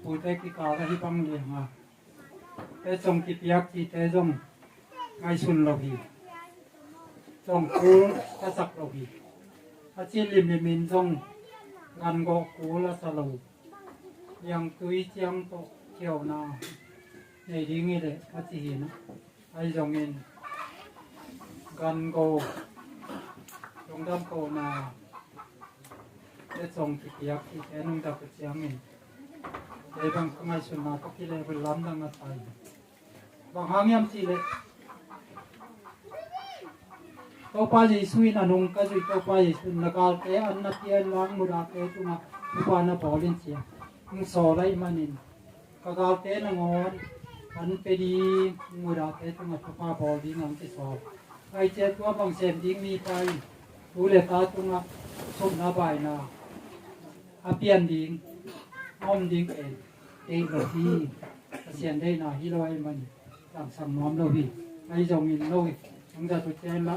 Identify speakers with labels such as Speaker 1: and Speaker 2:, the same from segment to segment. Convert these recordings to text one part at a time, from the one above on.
Speaker 1: ปูแต่กี่กาก็ที่บังเลียงอ่ะแต่ส่งกี่เปียกที่แต่ส่งไงสุนเราพี่ส่งกูก็สักเราพี่อาชีพริมมินส่งงานก็กูละสลูยังตุยเจียงโตเที่ยวนาในดิ้งนี่เลยอาชีพนะไอ้ส่งเงินกันก็ลงดำโตนาแต่ส่งกี่เปียกที่แต่นุ่งตะกุเจียงเงินแต่บางครั้งไอ้สุนนาก็ที่เลยเป็นล้ำดังอาศัยบางครั้งยังสิเลยตัวป้าจะสุยนันงก็จะตัวป้าจะสุยนักการเตะอันนับเยียนล้างมือรักเตะตัวมาตัวป้าน่ะบอลเล่นเสียมึงสอนอะไรมานินก็การเตะนังอนอันเป็นดีมือรักเตะตัวมาตัวป้าบอลดีนังที่สอบไอ้เจ้าตัวบางเส้นดิ้งมีไปดูเลยตาตัวมาส่งหน้าใบหน้าอาเปียนดิ้งอ้อมดิ้งเองเราที่เสียนได้หน่าที่ลอยมันต่างสัมน้อมเราพี่ไอ้จงมินเราตั้งแต่ตัวเจนละ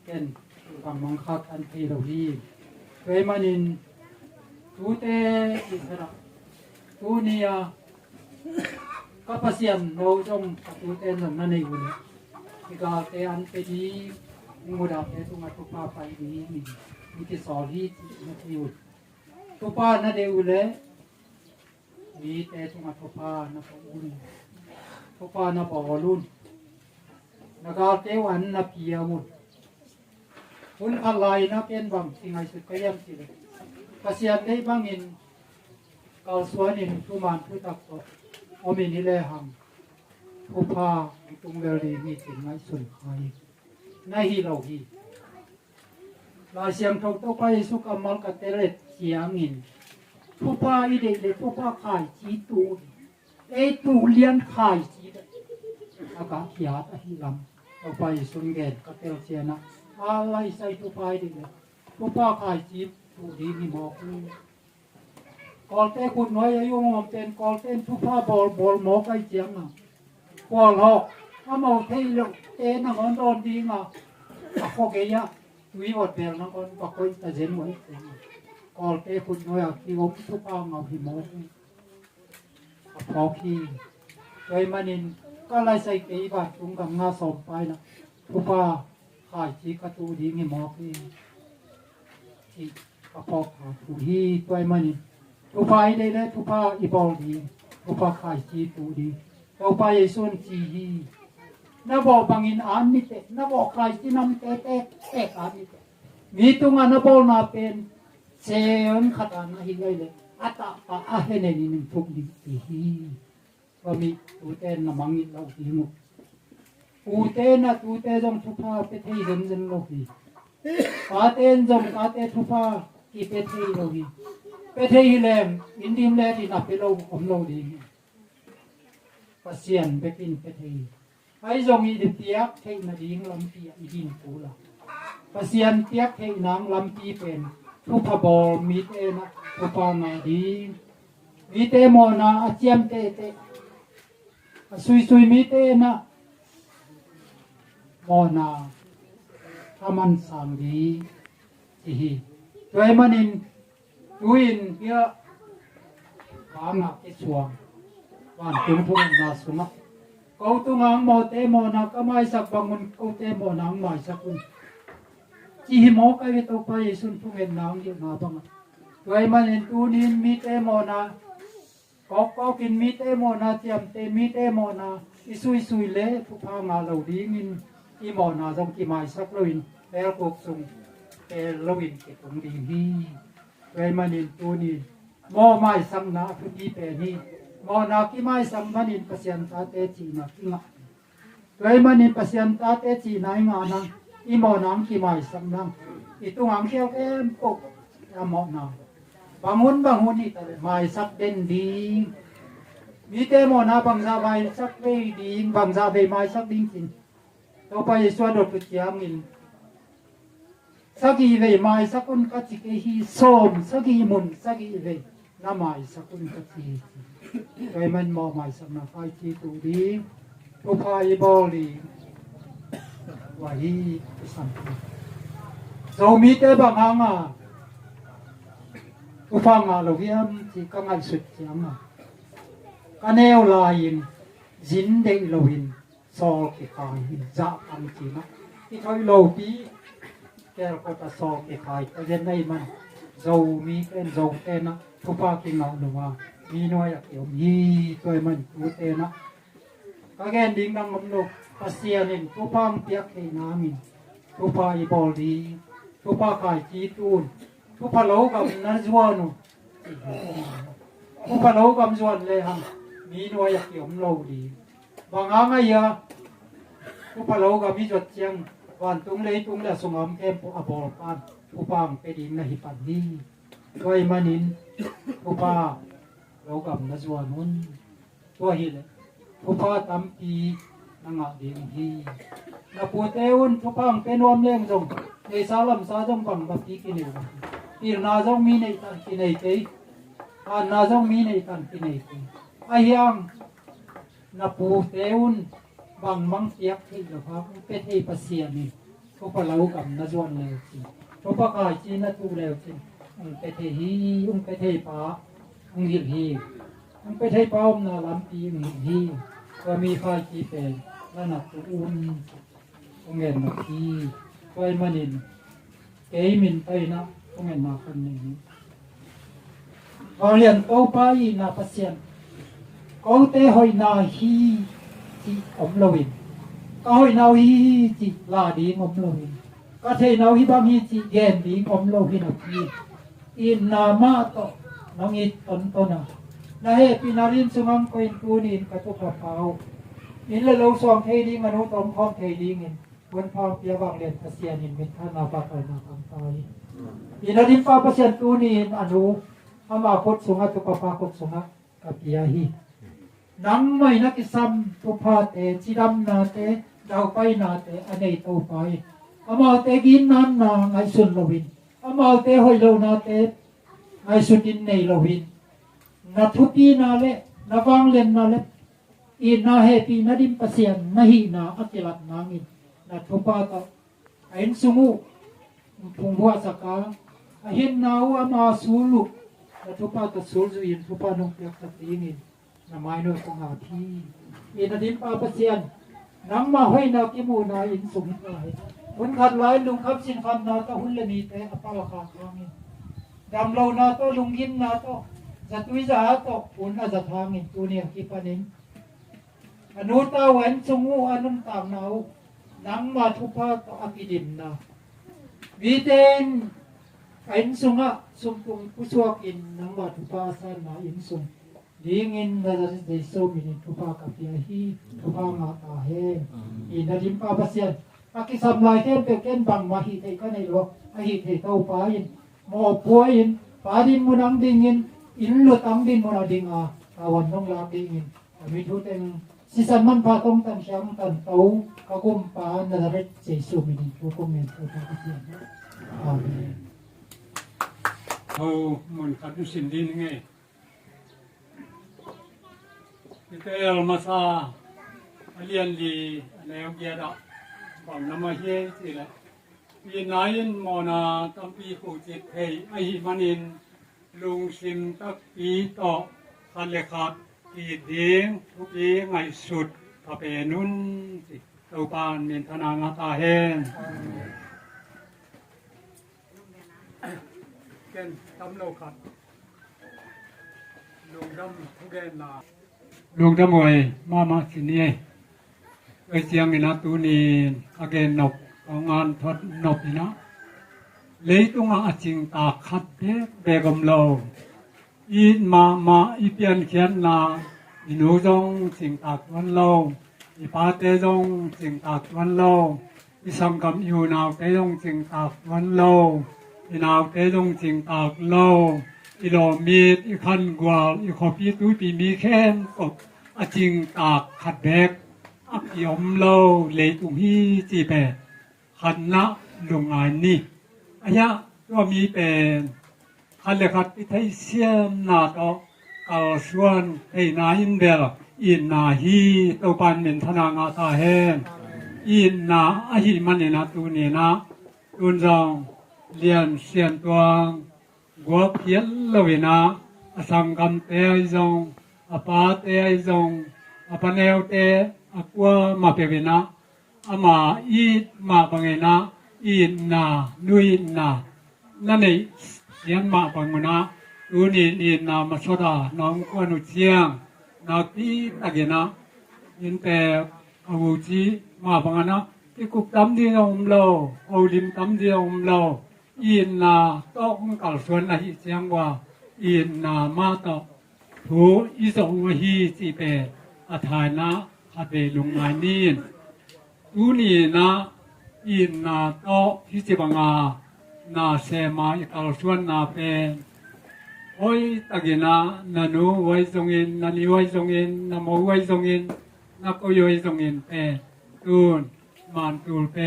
Speaker 1: เก่นฝั่งมังคัดอันที่เราพี่เคยมานินตูเตอิสระตูเนียก็เสียนเราจงตูเตนนั่นเองเลยที่กาเตอันเป็นดีมูดาเตตุมาตุปาไปดีมีที่สอนที่นักอยู่ตุปานั่นเองเลยมีแต่ตุมาตุปานักอุ่นตุปานักบอลลุ่นนักการเตวันนักเพียมุดคุณอะไรนักเป็นบางสิ่งไอ้สุดก็ย่ำสิเลยกระเสียนได้บางอินเกาสวนอินทุมานทุตักก็อมินิเลหังทุพาตุงเวรีมีสิ่งไอ้สุดใครในฮีเราฮีลายเสียงทงโตไปสุกอมัลกัตเตเลตเสียงอินทุพาอีเด็กเลยทุพาขายจีตูตูเลียนขายจีอากาศขียดอหิลำเอาไปสุนเกตกัตเตลเสียนะอะไรใส่ทุพาอีเด็กทุพาขายจีตูดีมีหมอกกอลเต้คุณน้อยอายุมันเป็นกอลเต้ทุพาบอลหมอกไอเจียงอ่ะกอลหอกถ้ามาเที่ยวเต้นมันโดนดีอ่ะโอเคยะวิวัฒน์เปลี่ยนนักคนปักไว้แต่เจนไว้กอลเต้คุณน้อยที่ผมทุพาเงาหิมะพอพี่โดยมันนินก็ไล่ใส่เกยบาดตรงกับงาสมไปนะทุพาขายจีกระตูดีหิมะพี่ที่กระเพาะขาถูที่ตัวมันนินทุพาได้เลยทุพาอีบอลดีทุพาขายจีตูดีเราไปส่วนจีฮีนับบอกบางอินอ่านมิเตนับบอกใครที่นำเตะอ่านมิเตมีตรงนับบอกนับเป็นเซนขัดานหิเลยอัตตาอาเฮเนนินทุกดีจีฮีว่ามีตูเตนนับมังอินเราทีมุตูเตนนะตูเตจงทุพาเป็ดให้เดินเราทีกาเตนจงกาเตทุพาที่เป็ดให้เราทีเป็ดให้แรงอินดิมแรงที่นับเป็นเราอมเราดีเสียนไปกินไปทีไอ้จงมีเตียกเทนาดีงลำปีอีดินปูละเสียนเตียกเทนางลำปีเป็นทุพบอลมีเตนะทุพานาดีมีเตโมนาเจียมเตสุยมีเตนะโมนาถ้ามันสั่งดีที่ด้วยมันอินดูอินเยอะวางหักที่สวงวันถึงพวกนาสุนัขเขาตุงังโมเตโมนักก็ไม่สักบางมันเขาเตโมนังไม่สักคนจีโมก็ไปตัวไปสุนพวกนังอยู่นาบังด้วยมันเห็นตัวนี้มีเตโมนาเขากินมีเตโมนาเจียมเตมีเตโมนาอิสุยเล่ทุกพางาเราดีมินอีโมนาจงกี่ไม่สักลุยแล้วพวกส่งเตลุยเก็บตรงดีฮีด้วยมันเห็นตัวนี้โมไม่สังนาทุกีเปนี่มอนาคิไม่สัมพันินปัสยันตาเตจีนักงะด้วยมันนิปัสยันตาเตจีนายงานังอีมอนังคิไม่สัมนังอีตุงังเขียวเอ็มปกยามอนาบางหุ่นนี่แต่ไม่สักเด่นดีมีเตมอนาบางซาใบสักเวดีบางซาใบไม่สักดิ้งกินต่อไปสวดดอกเจียมินสักอีเวไม่สักคนกัจจิเกฮีส้มสักอีมุนสักอีเวน้ำไม่สักคนกัจจิโดยมันมองหมายสำนักไฟที่ตูดีทุพายบอลีวาฮีสัมผัส zo mi te bang hanga upanga lo hiam chi ka ngai sut chianga kaneo lain jin de loin so ki kai za ang chi na ki thoi lo pi ker ko ta so ki kai ta jen nei man zo mi ken zo te na upa ki ngau no wa mi no ya ki mi toi man tu te na ka gen ding dang ngom no pasianin upang piak ke na min upa I bol di upa kai chi tun upa lo kam na zuanu upa lo kam zuan le hang mi no ya ki lo di bang anga ya upa lo kam mi jot chiang wan tung le sungam kem po abol pan upang pe ding na hipan ni toi manin upa lo kam na zuanun to hi le upa tampi nanga ding hi na puteun upang penom leng jong nei salam sa jong bang ba pi ki ni ir na jong mi nei tan ki nei te an na jong mi nei tan ki nei te ayang na puteun bang mang tiak thi lo ha pe thei pasia ni ko pa lau kam na zon le chi ko pa kai chi na tu le chi pe thei hi pe thei pa hil hi pe thei pa na lam pi hiก็มีไฟจีเป็นระนับอุ่นองเงินมาที่ไฟมันนินเก๋มินไปนะองเงินมาคนหนึ่งพอเรียนเอาไปนาปัสเซียนก็เตะหอยนาฮีจีอมลวินก็หอยนาฮีจีลาดีอมลวินก็เทนาฮีบางฮีจีแกนดีอมลวินอกีอินนามาโตน้องอิตนโตนะna he pinarin sumang ko in kunin katupapaw in la lo song thei manu tom khom thei ding in bun phom pia wang len pasian in mit thana pa kai na kam tai in adin pa pasian kunin anu ama khot sunga tupapa khot sunga kapia hi nang mai na kisam tupa te chidam na te dau pai na te anei to pai ama te gin nan na ngai sun lovin ama te hoi lo na te ngai sutin nei lovin na thupi na le na wang len na le in na happy na dim pasian na hi na atilat nangin na thupa ta ain sungu pungwa saka ahin nau ama sulu na thupa ta sul in thupa nong pyak ta tingin na mai no panga thi in na dim pa pasian nang ma hoi na ki mu na in sum lai bun khat lai lung khap sin khan na ta hun le ni te apal kha ngin dam lo na to lungin na to Zatui to pun azatangin tunia kipanin anuta wan sungu anum tamnau nang mathupa to apidim na biten ain sunga sumpung pusuak in nang mathupa san na in sum dingin na de so mini thupa kapia hi thupa ma ta he in nadim pa pasian akisam lai ken pe ken bang ma hi thei ka nei lo a hi thei tau pa in mo puin pa din munang dingin in lu tam din mo na ding a awan nong la ding in mi thu teng si san man pa tong tan syam tan tau ka kum pa na ret jesu mi ni thu kum men thu ta ti amen
Speaker 2: mun ka du sin din nge itel masa alian li aneu dia da bang nama he ti la pi nain mo na tam pi khu jit thei ai maninลุงซิมตักปีต่อคันเลขาปีเดียงทุกปีไงสุดกะเปนุนสิเตาปานเมียนธนางาตาแห้งเกนตำโลขัดลุงดำทุกแกนนาลุงดำวยมาสินี่เสียงนี่นะตูนี่อาเกนนกเอางานทดนกนี่นะlấy tung hạ trình ta khát thế về gầm lầu ít mà ít tiền khiến là nấu trong trình ta văn lâu ít ba tế trong trình ta văn lâu ít sang cầm yêu nào tế trong trình ta văn lâu ít nào tế trong trình ta lâu ít đồ mít ít khăn quà ít khó biết túi bị mì khen cột hạ trình ta khát bẹc áp yếm lâu lấy tung hi chỉ bè khát nã lùng ai niอันนี้ก็มีเป็นคันเลขัดพิธีเสียมนาโตกาส่วนให้นาอินเบลอินนาฮีตัวปันเป็นธนางาตาแห้งอินนาอหิมันเนี่ยนะตัวเนี่ยนะตุนจอง เรียนเสียนตัวกัวเพียนเลวินาสังกัมเตยจงอปาเตยจงอปาเนวเตอกวมาเปวินาอามาอีมาบังเอนาอีนานุยนานั่นเองเรียนมาบังนาตูนีอีนามาชดาน้องกวนุเชียงนากีตะเกนายินแต่อาวุจีมาบังนาที่กุกตำดีนอมโลเอาดิมตำดีนอมโลอีนาต้องกัลส่วนอะไรเชียงว่าอีนามาต่อถูอิสอุฮีจีเปอาทายนะอาเปลุงนายนีนตูนีนะอีนาโตที่จิบังอานาเสมาอิกัลส่วนนาเปโอ้ยตะกินะนานูไว้ทรงอินนานีไว้ทรงอินนาโมไว้ทรงอินนาโกโยไว้ทรงอินเปตูนมานตูลเป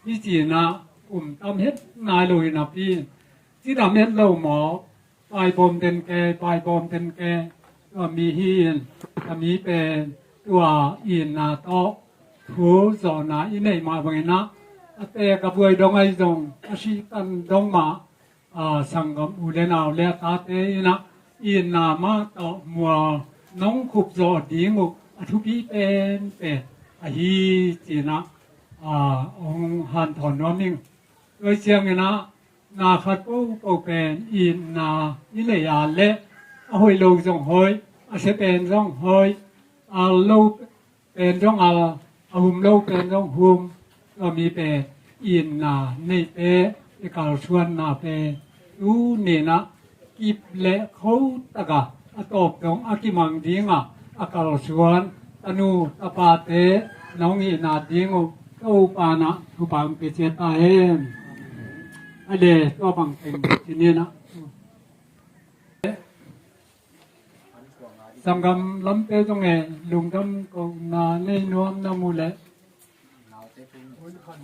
Speaker 2: ที่จีนะตำเฮ็ดนายเลยนะพี่ที่ทำเฮ็ดเล่าหมอปลายบอมเต็นแกปลายบอมเต็นแกก็มีฮีนก็มีเป็นตัวอินนาโตถูสอนาอินไหนมาบังนะแต่กับเวยดงไอจงอาชีกันดงมาสังกมอุเลนาเลตาเตนะอินนามาโตมัวน้องขุบจอดีงุอทุพีเป็นฮีจีนะองหันถอนน้อมิงโดยเชียงนะนาคัดปูปูเป็นอินนาอิเลยาเละหอยโลจงหอยอาเสเป็นจงหอยโลเป็นจงหุมโลเป็นจงหุมก็มีเป็นอินนาในเปอีกาชวนนาเปดูนี่นะกิบเละเขาตะกะตบตรงอากิมังดิงอากาชวนตนูตปาเตน้องอินาดิงก็ปานะทุปังเปเจตาเอ็มอันเดตัวบังเป็นที่นี่นะสังกมลำเปจงเอลุงกำกนาในนวมนามูเล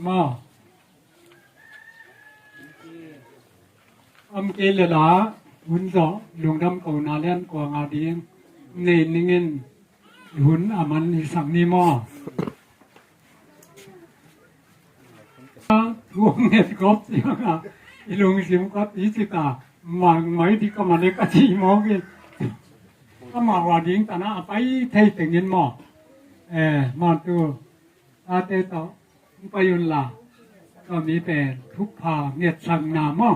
Speaker 2: มาเกลลาหุนจอลุงกำกนาเล่นกวางอาดีในนิ่งหุนมันสังนิมอทวงเน็ตกอบเสียงอีลุงสิมก็ตีสิตามังไม่ดีก็มาเล็กกะทีมอกิก็มาว่าดิ้งตานะไปไทยแต่งเงินหมอมาตัวอาเตต่อไปยุนลาก็มีเป็นทุกพาเงียดสังนามอ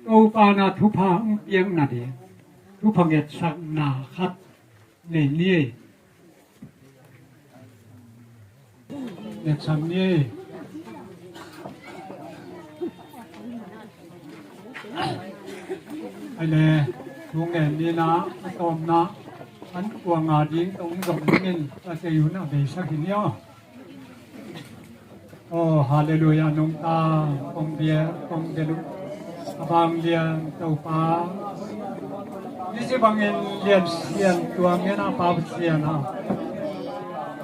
Speaker 2: โตปานาทุกพาเปียงนาดีทุกพาเงียดสังนาคัดนี่เงียดสังนี่ไอ้เลยทวงเงินนี่นะตอมนะอันกวางอาดิ้งตรงส่งเงินจะอยู่น่ะเบสักทีเนี้ยโอ้ฮาเลลูยานุงตาองเบียองเดลุบางเลียนเต้าปานี่สิบางเงินเลียนเสียนตัวเงินอาปาเสียนะ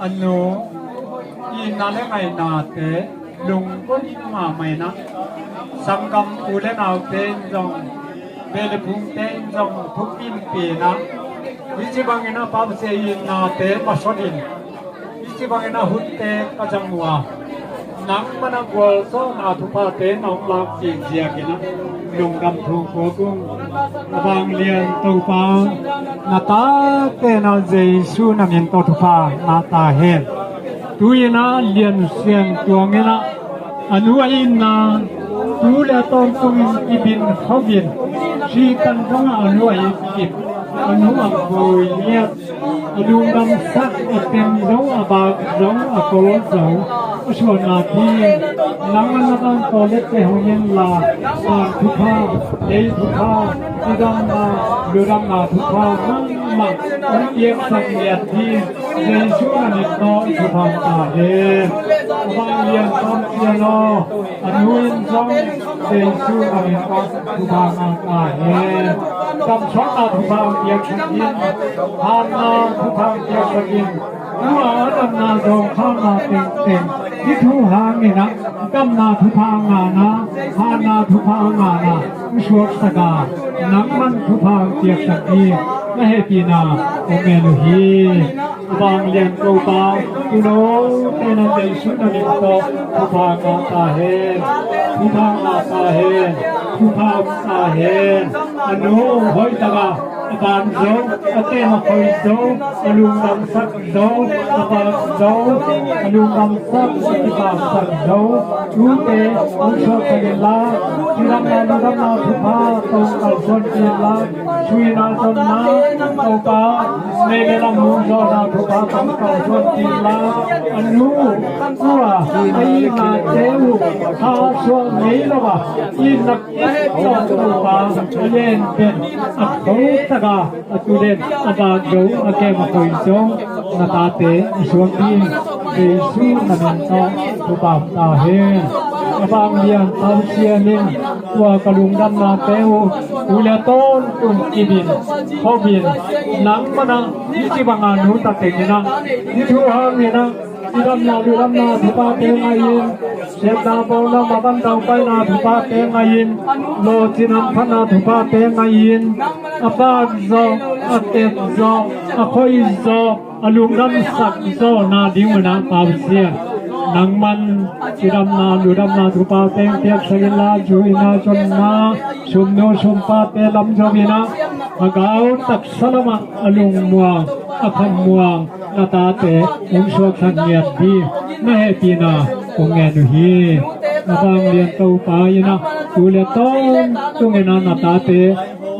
Speaker 2: อันโนอีนาเลไงนาเตลุงก็มาไม่นะสังกมอุเลนาเป็นจงเบลพุงเป็นจงทุกปีปีนะวิจิบังเงินอาปาเสียนาเตมาชดินวิจิบังเงินอาหุ่นเตกจังมัวนักมันกวลโซนาทุพาเตนองลากจีเจียกินะลุงกำทูกัวกุ้งบางเลียนตูปานาตาเตนาเจสูนามินโตทุพานาตาเฮตุยนาเลียนเสียงตัวเงินะอนุอินนาตูเลตอนตุงอิบินเขาบินชีกันทั้งอนุอิบินอนุอักโบยเนียลุงกำสักเป็นเจ้าอาบากเจ้าอาโกลเจ้าชวนนาทีนังมันนังโตเล็กเฮงเงินลาทุพาเอทุพาที่ดังมาดูดังนาทุพานั่งมาเยี่ยมสังเกตที่ในช่วงนี้โตทุพาตาเดบางเยี่ยมต้นเยี่ยมอนุอินทรงในช่วงนี้โตทุพาตาเดกำช้อนนาทุพาเยี่ยมสังเกตหานาทุพาเยี่ยมสังเกตนัวดำนาดงข้ามาเต็มที่ทุหางนี่นะดำนาทุพางานะหานาทุพางานะชวดสกานังมันทุพางเจียกสักทีไม่ให้ปีนาโอเมลุฮีบางเลียนโกปาตุโนเตนันเดสุนันิโตทุพางาตาเฮทุพางาตา เฮผู้ภาพตาเฮอนุหอยตะกาบานโซอเตมคอยโซอลุงดำสักโซอบาโซอลุงดำสักอิบาสักโซรูเตอุชกเกลาจิรังนานุรัมนาทุภาตงกัลชนเกลาชุยนาสนนาโตปาเนเกลังมุนโซนาทุภาตงกัลชนเกลาอนุกัวไอนาเจวุทาสวเมลวะอินักอิโตตุปาเยนเป็นอัตโตตะกาอตุเดนอบาโกอเกมะโคยโซนาตาเตอิสวกีเยซูนันโตตุปาตาเฮอบางเลียนตาเชียนินตัวกะลุงดำนาเตวอุเลต้นตุนกิบินขอบินนังมะนังนิจิบังานุตะเตงนะนิทุหามินะอิรัมนาดุรัมนาทุปาเตงายินเสดนาโบนามาบันดาไปนาทุปาเตงายินโลจินัมพนาทุปาเตงายินอบาโซอเตโซอคอยโซอลุงดัมสักโซนาดิวนาปาเสียนังมันจิรัมนาดุรัมนาทุปาเตงเตียกสกิลาจุอินาชนนาชุมโนชุมปาเตลัมจวินะagau tak salama alung muang akham muang nata te umsok sangiat di na hepina ongenu hi abang lian tau pa ina tule ton tungena nata te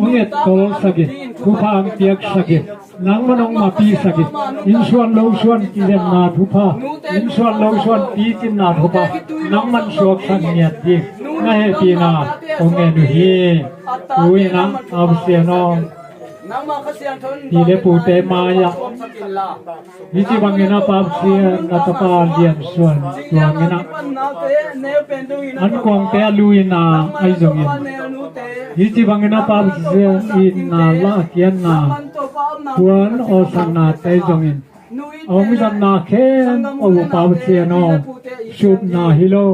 Speaker 2: nget tol sagit kupang tiak sagit nang manong mapi sagit insuan lo suan kilen na thupa insuan lo suan pi tin na thupa nang man sok sangiat di na hepina ongenu hi uina absiano ile pute maya iti bangena papsia natapa lian suan tuangena an kong te luina ai jongin iti bangena papsia inna la kianna tuan osana te jongin ong janna khen o papsia no sub na hilo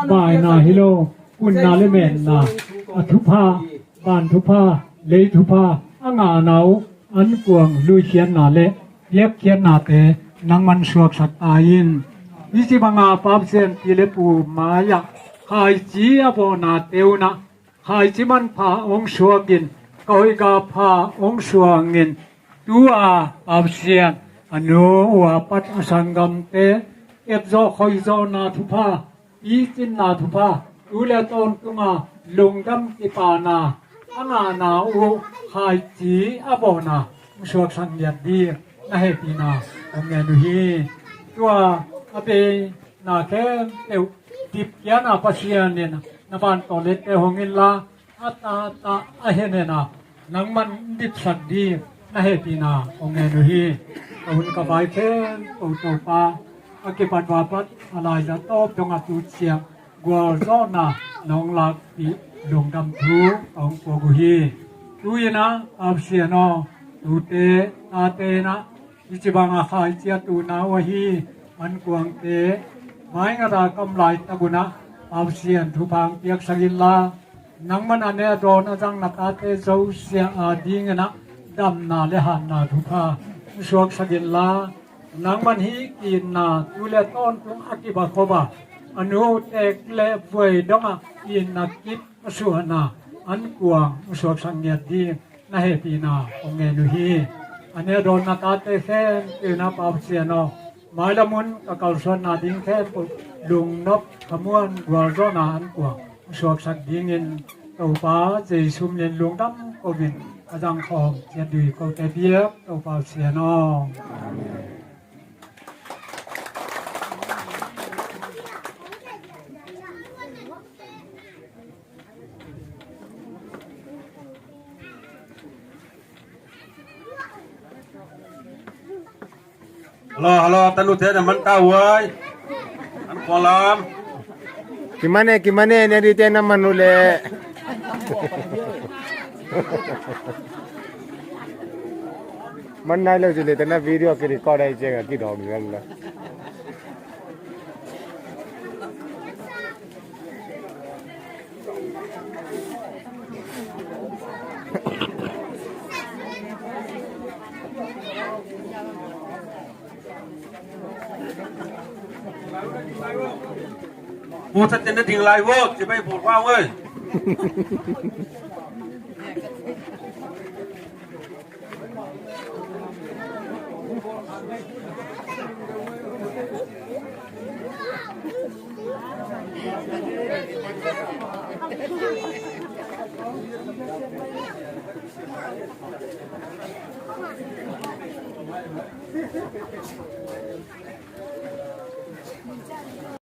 Speaker 2: bai na hilo kunna le men na athupa ban thupa le thupa anga nau an kuang lui khian na le lek khian na te nang man suak sat ain isi banga pap sen ile pu maya khai chi abona teuna khai chi man pha ong suakin koi ga pha ong suangin tua pap sen anu wa pat asangam te ebzo khoi zo na thupa i tin na thupa ule ton tunga lungdam ti pa na anga na u khai chi abona suak sang yat di na hepina ongenu hi tua ape na ke eu dip ya na pasian ne na ban toilet te hongin la ata ta ahenena nangman dip sak di na hepina ongenu hi un ka bai ken to to pa akipat wapat alai ja top donga tu sia gwa zona nong lak pi dong dam thu ong ko gu hi tuina absiano tute atena ichibanga khai chia tu na wa hi an kuang te mai nga da kam lai taguna absian thu phang piak sagilla nangman ane don ajang na ta te zo sia a ding na dam na le han na thu pha suak sagilla nangman hi kin na tule ton tung akiba khoba anu tek le voi donga in na kip suana an kuang suak sangiat di na hepina ongenu hi ane don na ta te khen ina pap siano mailamun ka kalson na ding khen lung nop khamuan gwal zona an kuang suak sak dingin to pa jeisum len lung dam ovin ajang khom chen dui ko te bia to pa siano
Speaker 3: Halo, tanu teh man tahu ay. An kolam.
Speaker 4: Gimana ini di tena manule. Mana lo jule tena video ke record ay jega ki dog galla.
Speaker 3: Một thật tiền đã thỉnh lại vô, chỉ bay phụt qua ơi.
Speaker 4: Thank you.